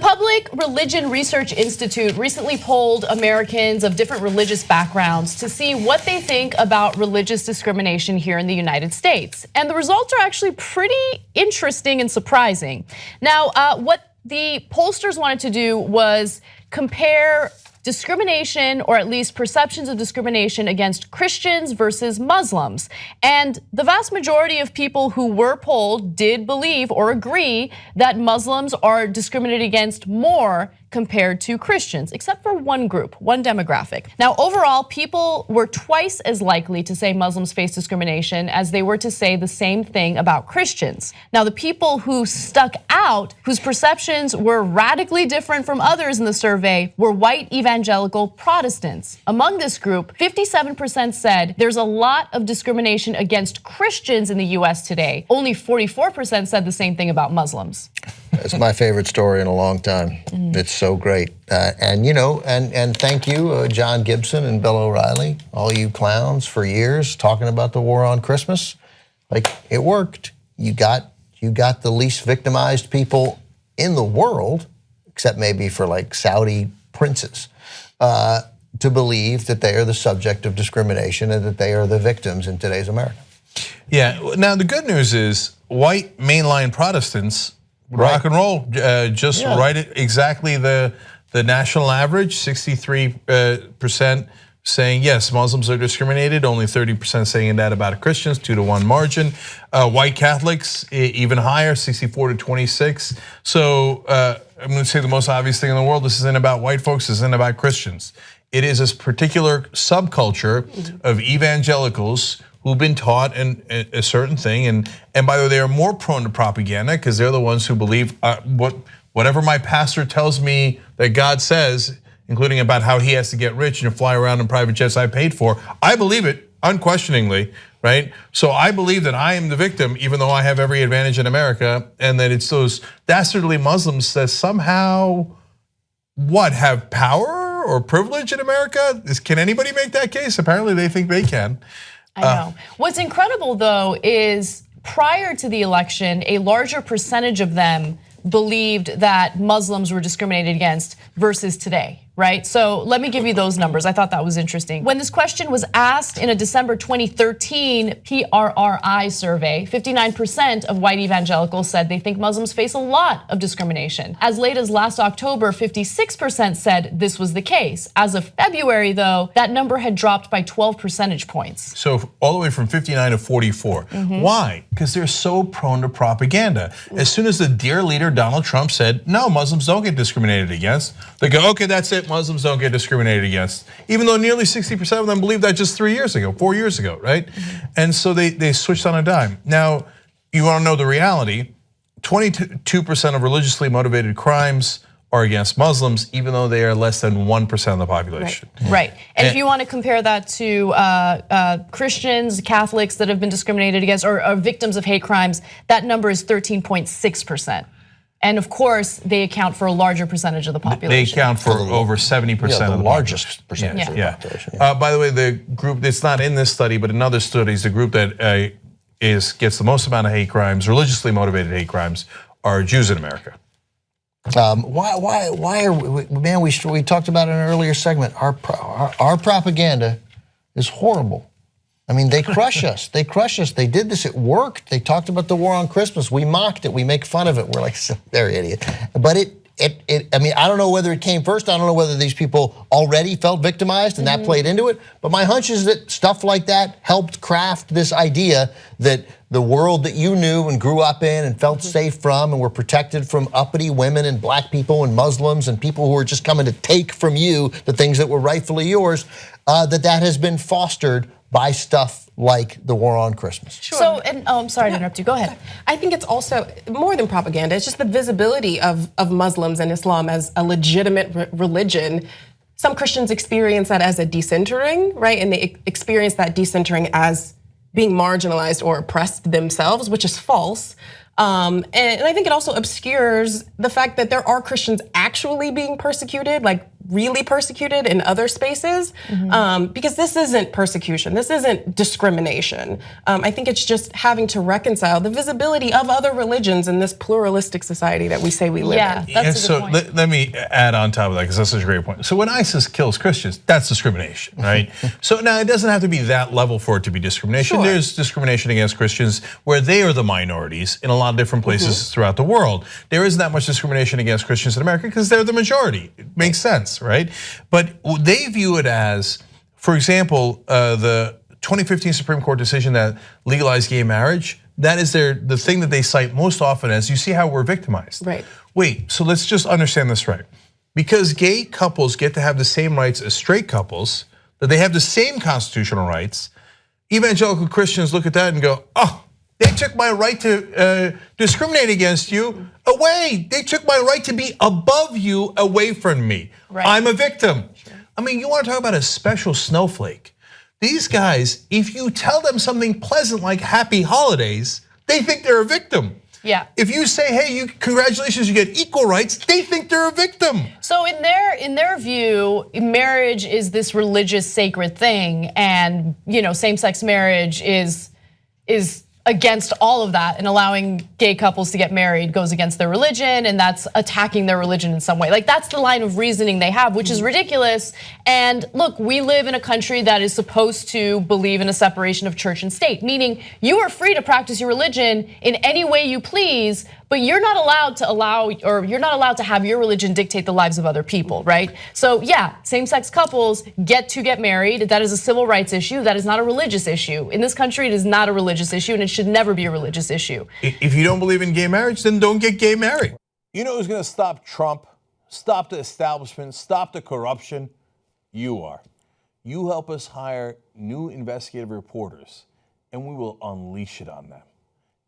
Public Religion Research Institute recently polled Americans of different religious backgrounds to see what they think about religious discrimination here in the United States. And the results are actually pretty interesting and surprising. Now, what the pollsters wanted to do was compare discrimination, or at least perceptions of discrimination, against Christians versus Muslims. And the vast majority of people who were polled did believe or agree that Muslims are discriminated against more compared to Christians, except for one group, one demographic. Now, overall, people were twice as likely to say Muslims face discrimination as they were to say the same thing about Christians. Now, the people who stuck out, whose perceptions were radically different from others in the survey, were white evangelical Protestants. Among this group, 57% said there's a lot of discrimination against Christians in the US today. Only 44% said the same thing about Muslims. It's my favorite story in a long time. It's so great. And thank you, John Gibson and Bill O'Reilly, all you clowns for years talking about the war on Christmas. Like, it worked. You got the least victimized people in the world, except maybe for like Saudi princes, to believe that they are the subject of discrimination and that they are the victims in today's America. Yeah, now the good news is white mainline Protestants, rock and roll, just right at exactly the national average, 63% saying yes, Muslims are discriminated, only 30% saying that about Christians, 2-to-1 margin. White Catholics, even higher, 64-26. So I'm gonna say the most obvious thing in the world, this isn't about white folks, this isn't about Christians. It is this particular subculture of evangelicals who've been taught a certain thing, and by the way, they are more prone to propaganda because they're the ones who believe whatever my pastor tells me that God says, including about how he has to get rich and fly around in private jets I paid for. I believe it unquestioningly, right? So I believe that I am the victim, even though I have every advantage in America, and that it's those dastardly Muslims that somehow, have power or privilege in America? Can anybody make that case? Apparently they think they can. I know. What's incredible though is prior to the election, a larger percentage of them believed that Muslims were discriminated against versus today, right? So let me give you those numbers. I thought that was interesting. When this question was asked in a December 2013 PRRI survey, 59% of white evangelicals said they think Muslims face a lot of discrimination. As late as last October, 56% said this was the case. As of February though, that number had dropped by 12 percentage points. So all the way from 59 to 44. Why? Because they're so prone to propaganda. As soon as the dear leader Donald Trump said, no, Muslims don't get discriminated against, they go, okay, that's it, Muslims don't get discriminated against. Even though nearly 60% of them believed that just 4 years ago, right? And so they switched on a dime. Now, you wanna know the reality, 22% of religiously motivated crimes are against Muslims, even though they are less than 1% of the population. Right, and if you want to compare that to Christians, Catholics that have been discriminated against or are victims of hate crimes, that number is 13.6%. And of course, they account for a larger percentage of the population. They account for over 70% of the largest percentage of the population. By the way, the group that's not in this study, but in other studies, the group that gets the most amount of hate crimes, religiously motivated hate crimes, are Jews in America. Why are we, man? We talked about it in an earlier segment. Our propaganda is horrible. I mean, they crush us. They crush us. They did this. It worked. They talked about the war on Christmas. We mocked it. We make fun of it. We're like, they're idiot. But I mean, I don't know whether it came first. I don't know whether these people already felt victimized and that played into it. But my hunch is that stuff like that helped craft this idea that the world that you knew and grew up in and felt safe from and were protected from uppity women and black people and Muslims and people who were just coming to take from you the things that were rightfully yours, that has been fostered by stuff like the war on Christmas. Sure. So, I'm sorry to interrupt you, go ahead. I think it's also more than propaganda, it's just the visibility of Muslims and Islam as a legitimate religion. Some Christians experience that as a decentering, right? And they experience that decentering as being marginalized or oppressed themselves, which is false. And I think it also obscures the fact that there are Christians actually being persecuted, like really persecuted in other spaces, because this isn't persecution, this isn't discrimination. I think it's just having to reconcile the visibility of other religions in this pluralistic society that we say we live in. That's a good point. Let me add on top of that, because that's such a great point. So when ISIS kills Christians, that's discrimination, right? So now it doesn't have to be that level for it to be discrimination. Sure. There's discrimination against Christians where they are the minorities in a lot of different places throughout the world. There isn't that much discrimination against Christians in America because they're the majority. It makes sense, right? But they view it as, for example, the 2015 Supreme Court decision that legalized gay marriage. That is the thing that they cite most often as, you see how we're victimized. Right. Wait, so let's just understand this right. Because gay couples get to have the same rights as straight couples, that they have the same constitutional rights, evangelical Christians look at that and go, oh, they took my right to discriminate against you away. They took my right to be above you away from me. Right. I'm a victim. Sure. I mean, you want to talk about a special snowflake. These guys, if you tell them something pleasant like happy holidays, they think they're a victim. Yeah. If you say, hey, congratulations, you get equal rights, they think they're a victim. So in their view, marriage is this religious sacred thing, and same-sex marriage is against all of that, and allowing gay couples to get married goes against their religion, and that's attacking their religion in some way. Like, that's the line of reasoning they have, which is ridiculous. And look, we live in a country that is supposed to believe in a separation of church and state, meaning you are free to practice your religion in any way you please, but you're not allowed to have your religion dictate the lives of other people, right? So yeah, same-sex couples get to get married. That is a civil rights issue. That is not a religious issue. In this country, it is not a religious issue, and it should never be a religious issue. If you don't believe in gay marriage, then don't get gay married. You know who's going to stop Trump, stop the establishment, stop the corruption? You are. You help us hire new investigative reporters, and we will unleash it on them.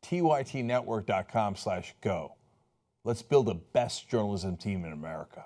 tytnetwork.com/go. Let's build the best journalism team in America.